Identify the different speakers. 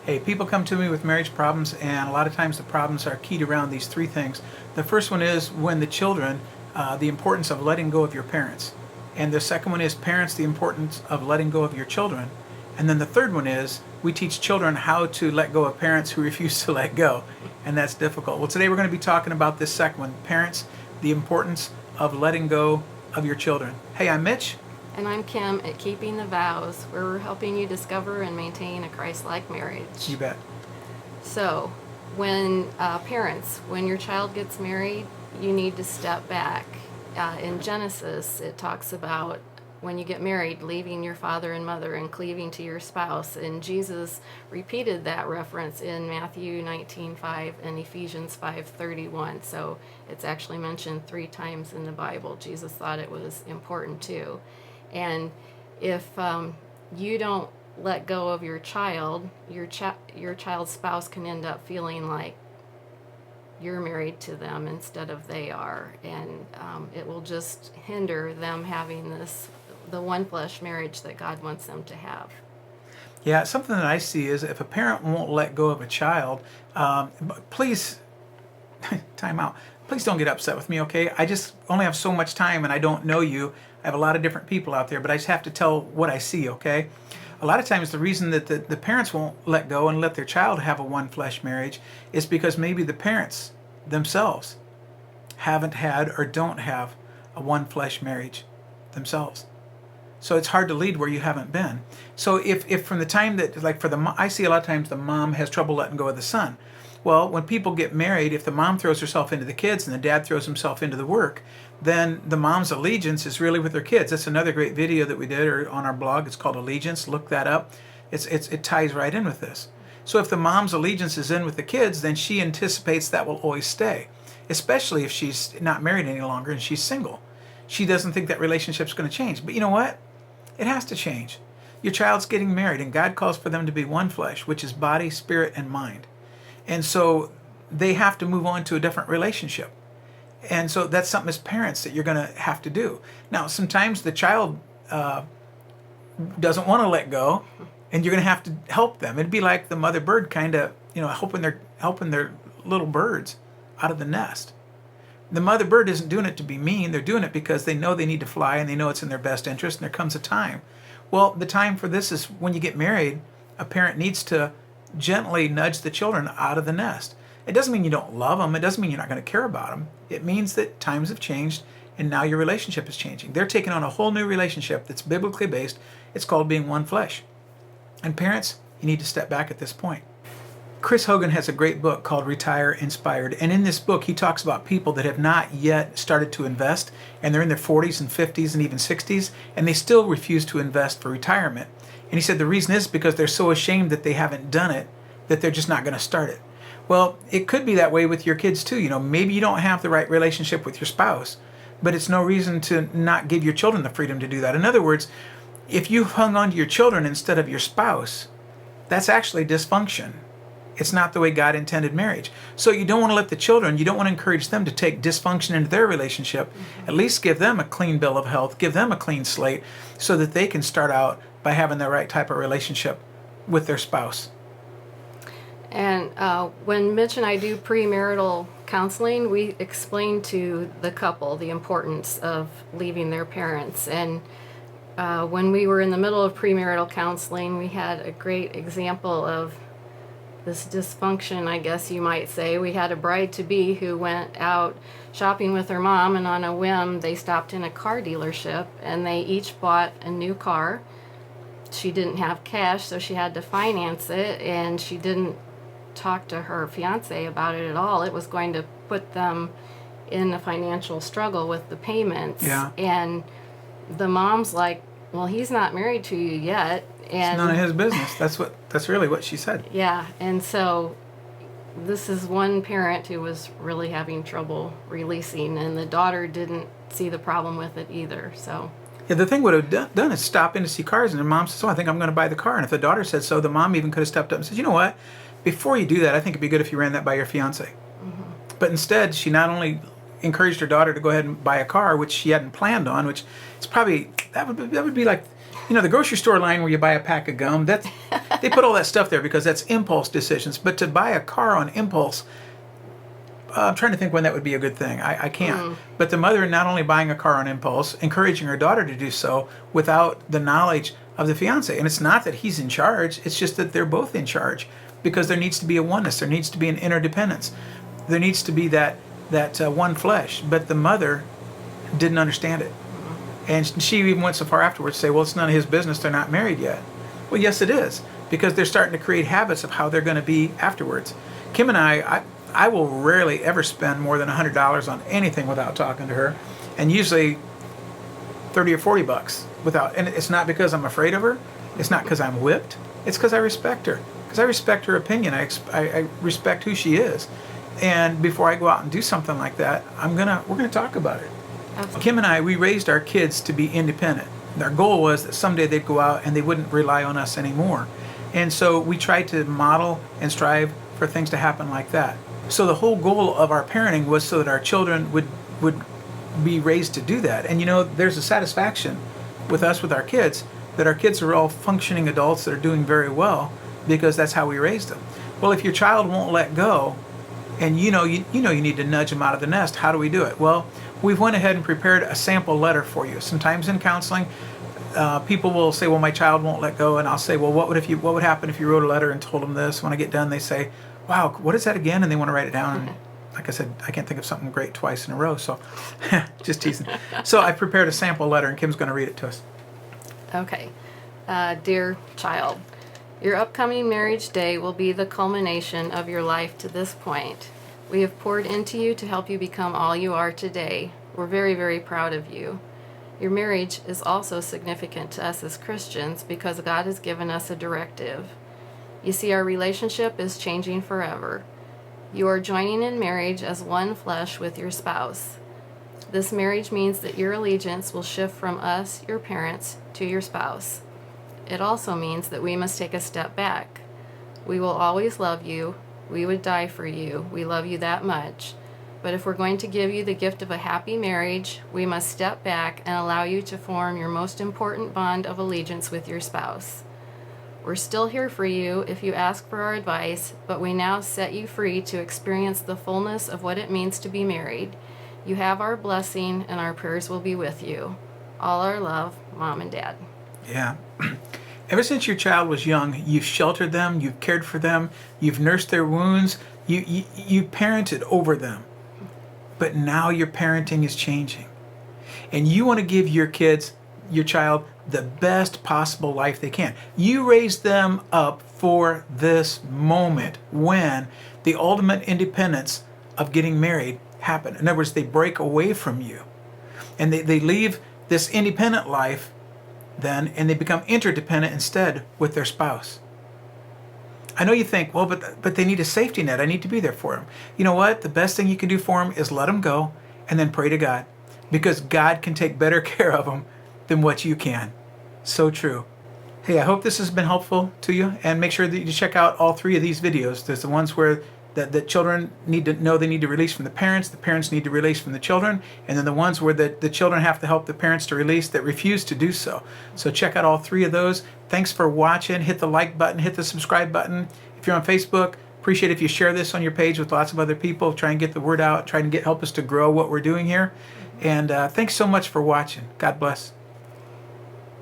Speaker 1: Hey, people come to me with marriage problems, and a lot of times the problems are keyed around these three things. The first one is when the children, the importance of letting go of your parents. And the second one is parents, the importance of letting go of your children. And then the third one is we teach children how to let go of parents who refuse to let go. And that's difficult. Well, today we're going to be talking about this second one, parents, the importance of letting go of your children. Hey, I'm Mitch.
Speaker 2: And I'm Kim at Keeping the Vows, where we're helping you discover and maintain a Christ-like marriage.
Speaker 1: You bet.
Speaker 2: So, when parents, when your child gets married, you need to step back. In Genesis, it talks about when you get married, leaving your father and mother and cleaving to your spouse. And Jesus repeated that reference in Matthew 19:5 and Ephesians 5:31. So it's actually mentioned 3 times in the Bible. Jesus thought it was important too. And if you don't let go of your child, your child's spouse can end up feeling like you're married to them instead of they are, and it will just hinder them having the one flesh marriage that God wants them to have.
Speaker 1: Yeah, something that I see is if a parent won't let go of a child, please, time out. Please don't get upset with me, okay? I just only have so much time and I don't know you. I have a lot of different people out there, but I just have to tell what I see, okay? A lot of times the reason that the parents won't let go and let their child have a one flesh marriage is because maybe the parents themselves haven't had or don't have a one flesh marriage themselves. So it's hard to lead where you haven't been. So if from the time that, like I see a lot of times the mom has trouble letting go of the son. Well, when people get married, if the mom throws herself into the kids and the dad throws himself into the work, then the mom's allegiance is really with their kids. That's another great video that we did or on our blog. It's called Allegiance. Look that up. It ties right in with this. So if the mom's allegiance is in with the kids, then she anticipates that will always stay, especially if she's not married any longer and she's single. She doesn't think that relationship's going to change. But you know what? It has to change. Your child's getting married, and God calls for them to be one flesh, which is body, spirit, and mind. And so they have to move on to a different relationship. And so that's something as parents that you're going to have to do. Now, sometimes the child doesn't want to let go, and you're going to have to help them. It'd be like the mother bird kind of, helping their little birds out of the nest. The mother bird isn't doing it to be mean. They're doing it because they know they need to fly and they know it's in their best interest, and there comes a time. Well, the time for this is when you get married, a parent needs to gently nudge the children out of the nest. It doesn't mean you don't love them. It doesn't mean you're not going to care about them. It means that times have changed and now your relationship is changing. They're taking on a whole new relationship that's biblically based. It's called being one flesh. And parents, you need to step back at this point. Chris Hogan has a great book called Retire Inspired. And in this book, he talks about people that have not yet started to invest, and they're in their 40s and 50s and even 60s, and they still refuse to invest for retirement. And he said the reason is because they're so ashamed that they haven't done it, that they're just not going to start it. Well, it could be that way with your kids too. Maybe you don't have the right relationship with your spouse, but it's no reason to not give your children the freedom to do that. In other words, if you hung on to your children instead of your spouse, that's actually dysfunction. It's not the way God intended marriage. So you don't want to let the children, you don't want to encourage them to take dysfunction into their relationship. At least give them a clean bill of health, give them a clean slate so that they can start out by having the right type of relationship with their spouse.
Speaker 2: And when Mitch and I do premarital counseling, we explain to the couple the importance of leaving their parents. And when we were in the middle of premarital counseling, we had a great example of this dysfunction, I guess you might say. We had a bride-to-be who went out shopping with her mom, and on a whim, they stopped in a car dealership, and they each bought a new car. She didn't have cash, so she had to finance it, and she didn't talk to her fiance about it at all. It was going to put them in a financial struggle with the payments.
Speaker 1: Yeah.
Speaker 2: And the mom's like, well, he's not married to you yet. And
Speaker 1: it's none of his business. That's really what she said.
Speaker 2: Yeah, and so this is one parent who was really having trouble releasing, and the daughter didn't see the problem with it either. So
Speaker 1: yeah, the thing would have done is stop in to see cars, and the mom says, "Oh, I think I'm going to buy the car." And if the daughter said so, the mom even could have stepped up and said, "You know what? Before you do that, I think it'd be good if you ran that by your fiance." Mm-hmm. But instead, she not only encouraged her daughter to go ahead and buy a car, which she hadn't planned on, which it's probably that would be like The grocery store line where you buy a pack of gum, they put all that stuff there because that's impulse decisions. But to buy a car on impulse, I'm trying to think when that would be a good thing. I can't. But the mother not only buying a car on impulse, encouraging her daughter to do so without the knowledge of the fiance. And it's not that he's in charge. It's just that they're both in charge because there needs to be a oneness. There needs to be an interdependence. There needs to be that one flesh. But the mother didn't understand it. And she even went so far afterwards to say, well, it's none of his business. They're not married yet. Well, yes, it is, because they're starting to create habits of how they're going to be afterwards. Kim and I will rarely ever spend more than $100 on anything without talking to her, and usually 30 or 40 bucks without. And it's not because I'm afraid of her. It's not because I'm whipped. It's because I respect her. Because I respect her opinion. I respect who she is. And before I go out and do something like that, we're gonna talk about it.
Speaker 2: Absolutely.
Speaker 1: Kim and I, we raised our kids to be independent. Our goal was that someday they'd go out and they wouldn't rely on us anymore. And so we tried to model and strive for things to happen like that. So the whole goal of our parenting was so that our children would be raised to do that. And there's a satisfaction with us, with our kids, that our kids are all functioning adults that are doing very well because that's how we raised them. Well, if your child won't let go, and you need to nudge them out of the nest, how do we do it? Well, we've went ahead and prepared a sample letter for you. Sometimes in counseling, people will say, well, my child won't let go. And I'll say, well, what would happen if you wrote a letter and told them this? When I get done, they say, wow, what is that again? And they want to write it down. And like I said, I can't think of something great twice in a row. So just teasing. So I prepared a sample letter and Kim's going to read it to us.
Speaker 2: Okay. Dear child, your upcoming marriage day will be the culmination of your life to this point. We have poured into you to help you become all you are today. We're very, very proud of you. Your marriage is also significant to us as Christians because God has given us a directive. You see, our relationship is changing forever. You are joining in marriage as one flesh with your spouse. This marriage means that your allegiance will shift from us, your parents, to your spouse. It also means that we must take a step back. We will always love you. We would die for you. We love you that much. But if we're going to give you the gift of a happy marriage, we must step back and allow you to form your most important bond of allegiance with your spouse. We're still here for you if you ask for our advice, but we now set you free to experience the fullness of what it means to be married. You have our blessing, and our prayers will be with you. All our love, Mom and Dad.
Speaker 1: Yeah. Ever since your child was young, you've sheltered them, you've cared for them, you've nursed their wounds, you parented over them. But now your parenting is changing. And you want to give your child, the best possible life they can. You raise them up for this moment when the ultimate independence of getting married happen. In other words, they break away from you. And they leave this independent life then, and they become interdependent instead with their spouse. I know you think, well, but they need a safety net. I need to be there for them. You know what? The best thing you can do for them is let them go and then pray to God, because God can take better care of them than what you can. So true. Hey, I hope this has been helpful to you, and make sure that you check out all 3 of these videos. There's the ones where the children need to know they need to release from the parents need to release from the children, and then the ones where the children have to help the parents to release that refuse to do so. So check out all 3 of those. Thanks for watching. Hit the like button, hit the subscribe button. If you're on Facebook, appreciate if you share this on your page with lots of other people. Try and get the word out, try and help us to grow what we're doing here. And thanks so much for watching. God bless.